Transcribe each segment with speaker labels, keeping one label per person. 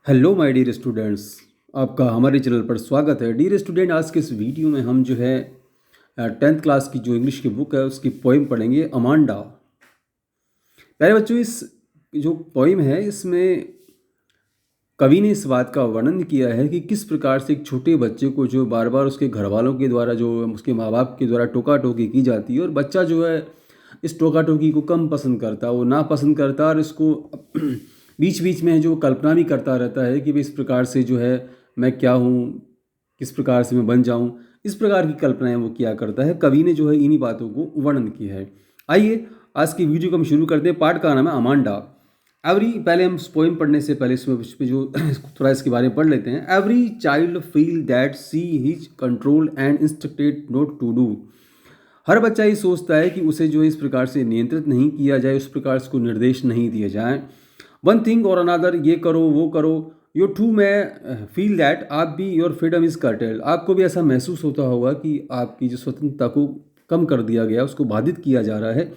Speaker 1: Hello my dear students, आपका हमारे channel पर स्वागत है। डियर स्टूडेंट, आज के इस वीडियो में हम जो है 10th क्लास की जो इंग्लिश की बुक है उसकी पोइम पढ़ेंगे, अमांडा। प्यारे बच्चों, इस जो पोइम है इसमें कवि ने इस बात का वर्णन किया है कि किस प्रकार से एक छोटे बच्चे को जो बार बार उसके घर वालों के द्वारा, जो उसके माँ बाप के द्वारा टोका टोकी की जाती है, और बच्चा जो है इस टोका टोकी को कम पसंद करता, वो ना पसंद करता, और इसको बीच बीच में जो कल्पना भी करता रहता है कि भाई इस प्रकार से जो है मैं क्या हूँ, किस प्रकार से मैं बन जाऊँ। इस प्रकार की कल्पनाएं वो किया करता है। कवि ने जो है इन्हीं बातों को वर्णन किया है। आइए आज की वीडियो को हम शुरू करते हैं। पाठ का नाम है अमांडा। पहले हम पोइम पढ़ने से पहले इस पे जो थोड़ा इसके बारे में पढ़ लेते हैं। Every child feel that see his control and instructed not to do. हर बच्चा ये सोचता है कि उसे जो है इस प्रकार से नियंत्रित नहीं किया जाए, उस प्रकार से उसको निर्देश नहीं दिए जाए। वन थिंग और अनदर, ये करो वो करो। यू टू मैं फील दैट आप भी योर फ्रीडम इज कर्टेल। आपको भी ऐसा महसूस होता होगा कि आपकी जो स्वतंत्रता को कम कर दिया गया, उसको बाधित किया जा रहा है।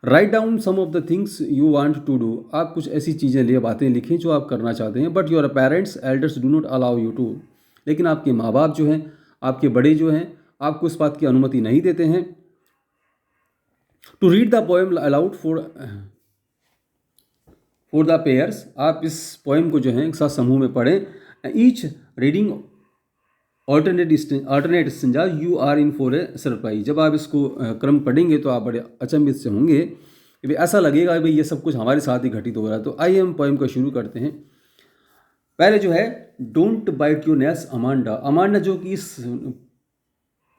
Speaker 1: Write down some of the things you want to do. आप कुछ ऐसी चीज़ें लिए बातें लिखें जो आप करना चाहते हैं। But your parents elders do not allow you to. लेकिन आपके माँ बाप जो हैं, आपके बड़े जो हैं, आपको इस बात की अनुमति नहीं देते हैं। To read the poem aloud for the pairs. आप इस पोएम को जो है एक साथ समूह में पढ़ें। Each reading alternate stanza you are in for a surprise. जब आप इसको क्रम पढ़ेंगे तो आप बड़े अचंभित से होंगे कि भाई ऐसा लगेगा भाई ये सब कुछ हमारे साथ ही घटित हो रहा है। तो आइए हम पोएम को शुरू करते हैं। पहले जो है don't bite your nails Amanda. Amanda जो कि इस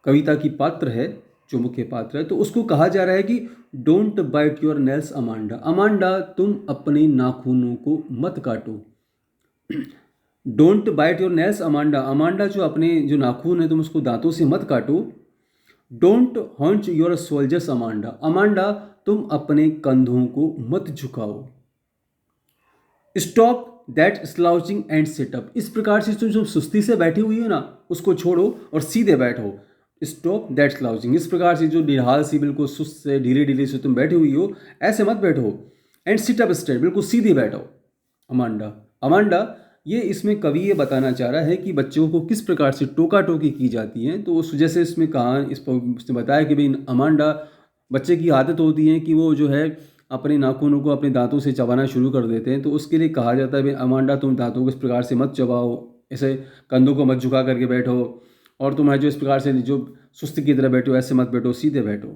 Speaker 1: कविता की पात्र है, जो मुख्य पात्र है, तो उसको कहा जा रहा है कि don't bite your nails Amanda. Amanda, तुम अपने नाखूनों को मत काटो। Don't bite your nails Amanda. Amanda, जो अपने जो नाखून है तुम उसको दांतों से मत काटो। Don't hunch your soldiers Amanda. Amanda, तुम अपने कंधों को मत झुकाओ। Stop that slouching and sit up. इस प्रकार से तुम जो सुस्ती से बैठी हुई हो ना, उसको छोड़ो और सीधे बैठो। Stop that slouching. इस प्रकार से जो निढाल सी, बिल्कुल सुस्त से, ढीले ढीले से तुम बैठी हुई हो, ऐसे मत बैठो। एंड सिटअप स्ट्रेट, बिल्कुल सीधे बैठो। अमांडा, अमांडा, ये इसमें कवि ये बताना चाह रहा है कि बच्चों को किस प्रकार से टोका टोकी की जाती है। तो उस जैसे इसमें कहा, इसने बताया कि भाई अमांडा, बच्चे की आदत होती है कि वो जो है अपने नाखूनों को अपने दांतों से चबाना शुरू कर देते हैं। तो उसके लिए कहा जाता है भाई अमांडा, तुम दांतों को इस प्रकार से मत चबाओ, ऐसे कंधों को मत झुका करके बैठो, और तुम है जो इस प्रकार से जो सुस्ती की तरह बैठो, ऐसे मत बैठो, सीधे बैठो।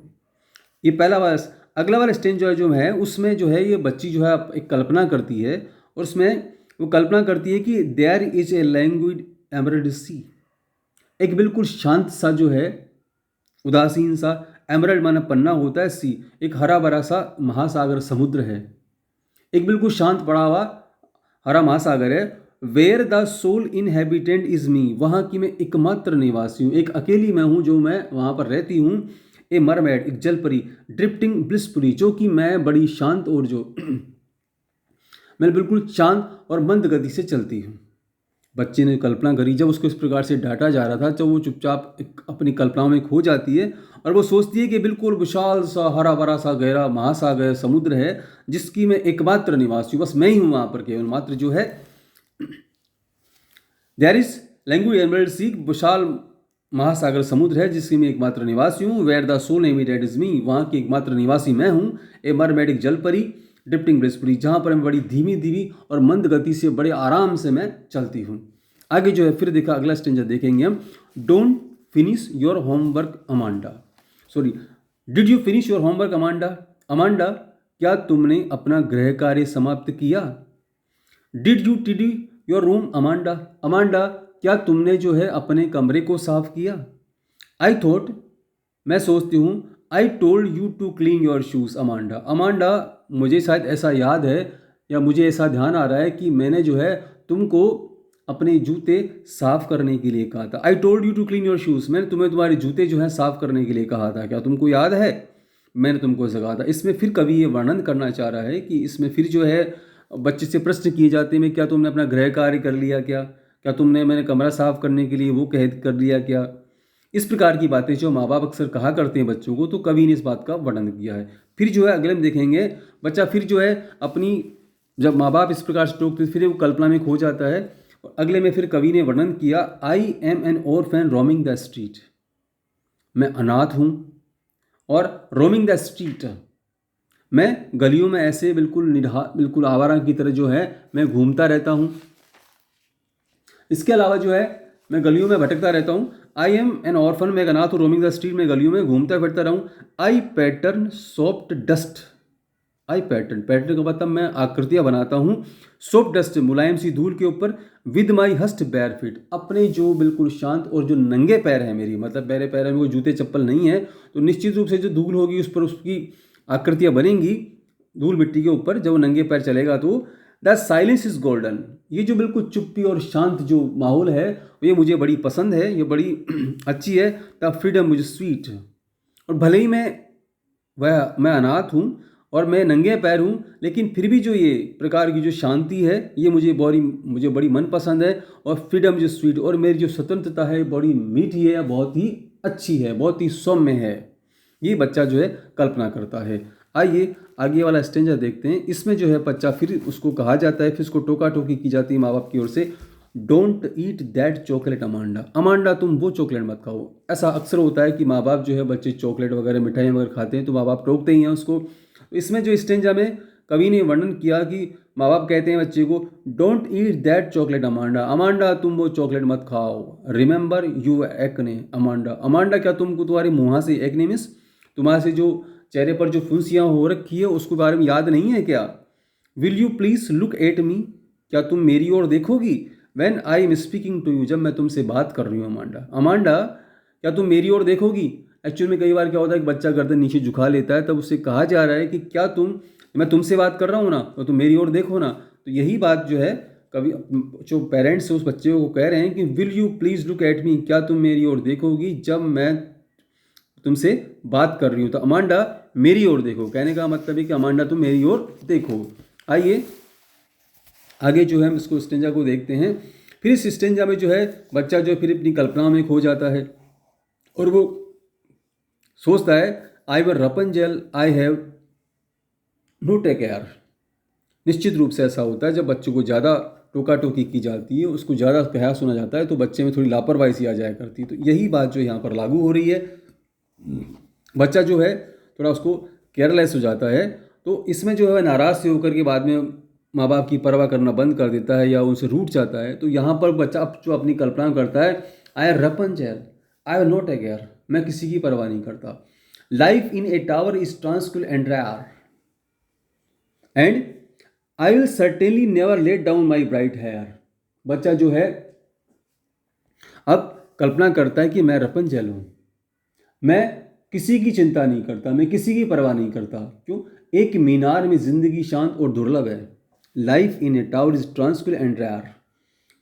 Speaker 1: ये पहला वाला। अगला वाला स्टेंज जो है उसमें जो है ये बच्ची जो है एक कल्पना करती है, और उसमें वो कल्पना करती है कि देयर इज ए लैंग्विड एमरल्ड सी। एक बिल्कुल शांत सा जो है, उदासीन सा, एमरल्ड माना पन्ना होता है, सी एक हरा भरा सा महासागर, समुद्र है। एक बिल्कुल शांत पड़ा हुआ हरा महासागर है। Where the sole inhabitant is me. वहाँ की मैं एकमात्र निवासी हूँ, एक अकेली मैं हूँ जो मैं वहाँ पर रहती हूँ। ए मरमेड, एक जलपरी। ड्रिफ्टिंग ब्लिसफुली, जो कि मैं बड़ी शांत और जो मैं बिल्कुल शांत और मंद गति से चलती हूँ। बच्चे ने कल्पना करी, जब उसको इस प्रकार से डांटा जा रहा था, जब वो चुपचाप अपनी कल्पनाओं में खो जाती है और वो सोचती है कि बिल्कुल विशाल सा, हरा भरा सा, गहरा महासागर, समुद्र है, जिसकी मैं एकमात्र निवासी हूँ, बस मैं ही हूँ वहाँ पर, केवल मात्र जो है। There is language emerald sea, विशाल महासागर, समुद्र है, जिसकी मैं एकमात्र निवासी हूँ। Where the sole imitated is me, वहाँ की एकमात्र निवासी मैं हूँ। ए मरमेड, जल परी। ड्रिफ्टिंग ब्लिसफुली, जहाँ पर मैं बड़ी धीमी धीमी और मंद गति से, बड़े आराम से मैं चलती हूँ। आगे जो है फिर देखा, अगला स्टेंजर देखेंगे हम। Don't finish your homework Amanda. Sorry, did you finish your homework Amanda. Amanda, क्या तुमने अपना गृह कार्य समाप्त किया। डिड यू टिडी योर रूम अमांडा। अमांडा, क्या तुमने जो है अपने कमरे को साफ किया। आई थॉट, मैं सोचती हूँ। I told you to clean your shoes Amanda. Amanda, मुझे शायद ऐसा याद है या मुझे ऐसा ध्यान आ रहा है कि मैंने जो है तुमको अपने जूते साफ करने के लिए कहा था। I told you to clean your shoes, मैंने तुम्हें तुम्हारे जूते जो हैं साफ करने के लिए कहा था, क्या तुमको याद है। मैंने तुमको ऐसा कहा था। इसमें फिर कवि ये वर्णन करना चाह रहा है कि इसमें फिर जो है बच्चे से प्रश्न किए जाते हैं, क्या तुमने अपना गृह कार्य कर लिया, क्या तुमने मैंने कमरा साफ करने के लिए वो कह कर लिया क्या। इस प्रकार की बातें जो माँ बाप अक्सर कहा करते हैं बच्चों को, तो कवि ने इस बात का वर्णन किया है। फिर जो है अगले में देखेंगे, बच्चा फिर जो है अपनी जब माँ बाप इस प्रकार से टोकते फिर वो कल्पना में खो जाता है। और अगले में फिर कवि ने वर्णन किया, I am N orphan roaming the street, मैं अनाथ हूँ और रोमिंग द स्ट्रीट, मैं गलियों में ऐसे बिल्कुल आवारा की तरह जो है मैं घूमता रहता हूँ। इसके अलावा जो है मैं गलियों में भटकता रहता हूँ। आई एम एन ऑर्फन, मैं एक अनाथ हूँ, रोमिंग द स्ट्रीट, में गलियों में घूमता फिरता रहूँ। आई पैटर्न सॉफ्ट डस्ट, आई पैटर्न, पैटर्न का मतलब मैं आकृतियाँ बनाता हूँ, सॉफ्ट डस्ट, मुलायम सी धूल के ऊपर, विद माई हस्ट बैर फीट, अपने जो बिल्कुल शांत और जो नंगे पैर हैं मेरी, मतलब मेरे पैरों में वो जूते चप्पल नहीं है, तो निश्चित रूप से जो धूल होगी उस पर उसकी आकृतियाँ बनेंगी धूल मिट्टी के ऊपर। जब वो नंगे पैर चलेगा तो द साइलेंस इज गोल्डन, ये जो बिल्कुल चुप्पी और शांत जो माहौल है ये मुझे बड़ी पसंद है, ये बड़ी अच्छी है। द फ्रीडम मुझे स्वीट, और भले ही मैं अनाथ हूँ और मैं नंगे पैर हूँ, लेकिन फिर भी जो ये प्रकार की जो शांति है ये मुझे बड़ी मनपसंद है। और फ्रीडम जो स्वीट, और मेरी जो स्वतंत्रता है बड़ी मीठी है, बहुत ही अच्छी है, बहुत ही सौम्य है। ये बच्चा जो है कल्पना करता है। आइए आगे वाला स्टेंजा देखते हैं। इसमें जो है बच्चा फिर उसको कहा जाता है, फिर उसको टोका टोकी की जाती है माँ बाप की ओर से, don't eat that chocolate Amanda, Amanda तुम वो चॉकलेट मत खाओ। ऐसा अक्सर होता है कि माँ बाप जो है बच्चे चॉकलेट वगैरह मिठाई वगैरह खाते हैं तो माँ बाप टोकते ही हैं उसको। तो इसमें जो स्टेंजा में कवि ने वर्णन किया कि माँ बाप कहते हैं बच्चे को, don't eat that chocolate Amanda, Amanda तुम वो चॉकलेट मत खाओ। Remember you acne Amanda, Amanda क्या तुमको तुम्हारे मुँह से एक्ने मीन्स तुम्हारे से जो चेहरे पर जो फुंसियाँ हो रखी है उसके बारे में याद नहीं है क्या। Will you please look at me, क्या तुम मेरी ओर देखोगी। When I am speaking to you, जब मैं तुमसे बात कर रही हूँ अमांडा, अमांडा क्या तुम मेरी ओर देखोगी। एक्चुअल में कई बार क्या होता है कि बच्चा गर्दन नीचे झुका लेता है, तब उससे कहा जा रहा है कि क्या मैं तुमसे बात कर रहा हूँ ना, तो तुम मेरी ओर देखो ना। तो यही बात जो है कभी जो पेरेंट्स उस बच्चे को कह रहे हैं कि will you please look at me, क्या तुम मेरी ओर देखोगी जब मैं तुमसे बात कर रही हूँ। तो अमांडा मेरी ओर देखो, कहने का मतलब है कि अमांडा तुम मेरी ओर देखो। आइए आगे जो है हम इसको स्टेंजा को देखते हैं। फिर इस स्टेंजा में जो है बच्चा जो फिर अपनी कल्पना में खो जाता है और वो सोचता है, I were Rapunzel I have no take care. निश्चित रूप से ऐसा होता है जब बच्चों को ज़्यादा टोका टोकी की जाती है, उसको ज़्यादा कहा सुना जाता है तो बच्चे में थोड़ी लापरवाही सी आ जाया करती है। तो यही बात जो यहाँ पर लागू हो रही है, बच्चा जो है थोड़ा उसको केयरलेस हो जाता है। तो इसमें जो है नाराज़ से होकर के बाद में माँ बाप की परवाह करना बंद कर देता है या उनसे रूठ जाता है। तो यहाँ पर बच्चा जो अपनी कल्पना करता है, I are Rapunzel I will not take care, मैं किसी की परवाह नहीं करता। Life in a tower is tranquil and rare and I will certainly never let down my bright hair. बच्चा जो है अब कल्पना करता है कि मैं रपंजेल हूँ, मैं किसी की चिंता नहीं करता, मैं किसी की परवाह नहीं करता। क्यों, एक मीनार में जिंदगी शांत और दुर्लभ है। Life in a tower is tranquil and rare,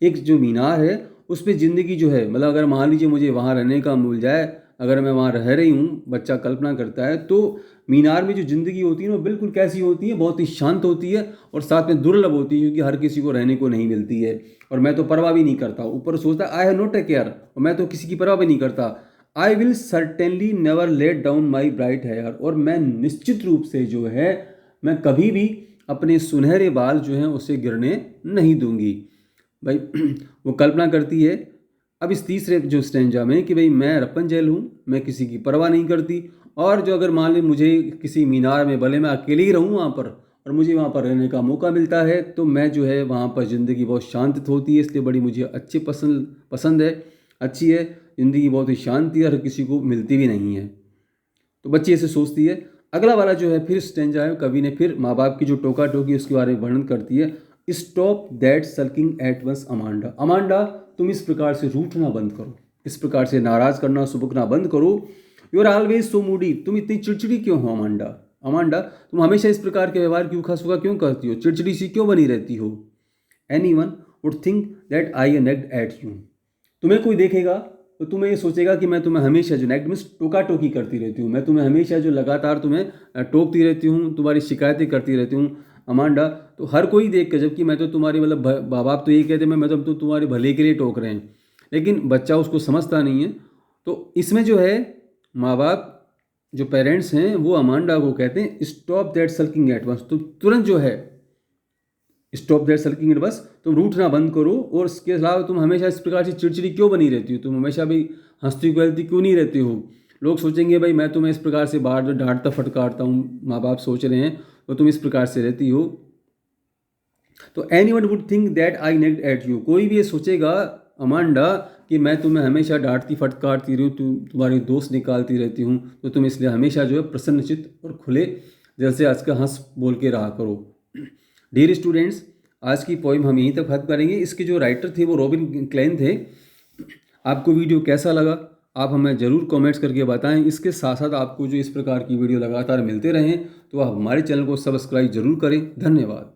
Speaker 1: एक जो मीनार है उस पर ज़िंदगी जो है, मतलब अगर मान लीजिए मुझे वहाँ रहने का मिल जाए, अगर मैं वहाँ रह रही हूँ, बच्चा कल्पना करता है, तो मीनार में जो ज़िंदगी होती है वो बिल्कुल कैसी होती है, बहुत ही शांत होती है और साथ में दुर्लभ होती है, क्योंकि हर किसी को रहने को नहीं मिलती है। और मैं तो परवाह भी नहीं करता, ऊपर सोचता I have not take care, और मैं तो किसी की परवाह भी नहीं करता। I will certainly never let down my bright hair, और मैं निश्चित रूप से जो है मैं कभी भी अपने सुनहरे बाल जो हैं उसे गिरने नहीं दूंगी। भाई वो कल्पना करती है अब इस तीसरे जो स्टेंजा में कि भाई मैं रपंजेल हूँ, मैं किसी की परवाह नहीं करती, और जो अगर मान ली मुझे किसी मीनार में, भले मैं अकेले ही रहूँ वहाँ पर और मुझे वहाँ पर रहने का मौका मिलता है, तो मैं जो है वहाँ पर ज़िंदगी बहुत शांत होती है, इसलिए बड़ी मुझे अच्छी पसंद है, अच्छी है ज़िंदगी, बहुत ही शांति है, हर किसी को मिलती भी नहीं है। तो बच्ची ऐसे सोचती है। अगला वाला जो है फिर स्टेंजा है, कवि ने फिर माँ बाप की जो टोका टोकी उसके बारे में वर्णन करती है। Stop that sulking at once Amanda, Amanda तुम इस प्रकार से रूठना बंद करो, इस प्रकार से नाराज करना सुबकना बंद करो। You are always so moody, तुम इतनी चिड़चिड़ी क्यों हो अमांडा, अमांडा तुम हमेशा इस प्रकार के व्यवहार क्यों खासुका क्यों करती हो, चिड़चिड़ी सी क्यों बनी रहती हो। Anyone would think that I nagged at you, तुम्हें कोई देखेगा तो तुम्हें ये सोचेगा कि मैं तुम्हें हमेशा जो नेग्ड मीन्स टोका टोकी करती रहती हूँ, मैं तुम्हें हमेशा जो लगातार तुम्हें टोकती रहती हूँ, तुम्हारी शिकायतें करती रहती हूँ अमांडा। तो हर कोई देख के, जबकि मैं तो तुम्हारी मतलब माँ बाप तो ये कहते मैं तो तुम्हारे भले के लिए टोक रहे हैं, लेकिन बच्चा उसको समझता नहीं है। तो इसमें जो है माँ बाप जो पेरेंट्स हैं वो अमांडा को कहते हैं stop that sulking at once, तो तुरंत जो है स्टॉप दैट सल्किंग एंड बस तुम रूठना बंद करो। और इसके अलावा तुम हमेशा इस प्रकार से चिड़चिड़ी क्यों बनी रहती हो, तुम हमेशा भी हंसती खेलती क्यों नहीं रहती हो। लोग सोचेंगे भाई मैं तुम्हें इस प्रकार से बाहर डांटता फटकारता हूँ, माँ बाप सोच रहे हैं, और तुम इस प्रकार से रहती हो। तो anyone would think that I nagged at you, कोई भी ये सोचेगा अमांडा कि मैं तुम्हें हमेशा डांटती फटकारती रही हूँ, तुम्हारी दोस्त निकालती रहती हूँ, तो तुम इसलिए हमेशा जो है प्रसन्नचित्त और खुले दिल से आज का हंस बोल के रहा करो। डियर स्टूडेंट्स, आज की पोइम हम यहीं तक खत्म करेंगे। इसके जो राइटर थे वो रॉबिन क्लेन थे। आपको वीडियो कैसा लगा आप हमें ज़रूर कमेंट्स करके बताएं। इसके साथ साथ आपको जो इस प्रकार की वीडियो लगातार मिलते रहें तो आप हमारे चैनल को सब्सक्राइब जरूर करें। धन्यवाद।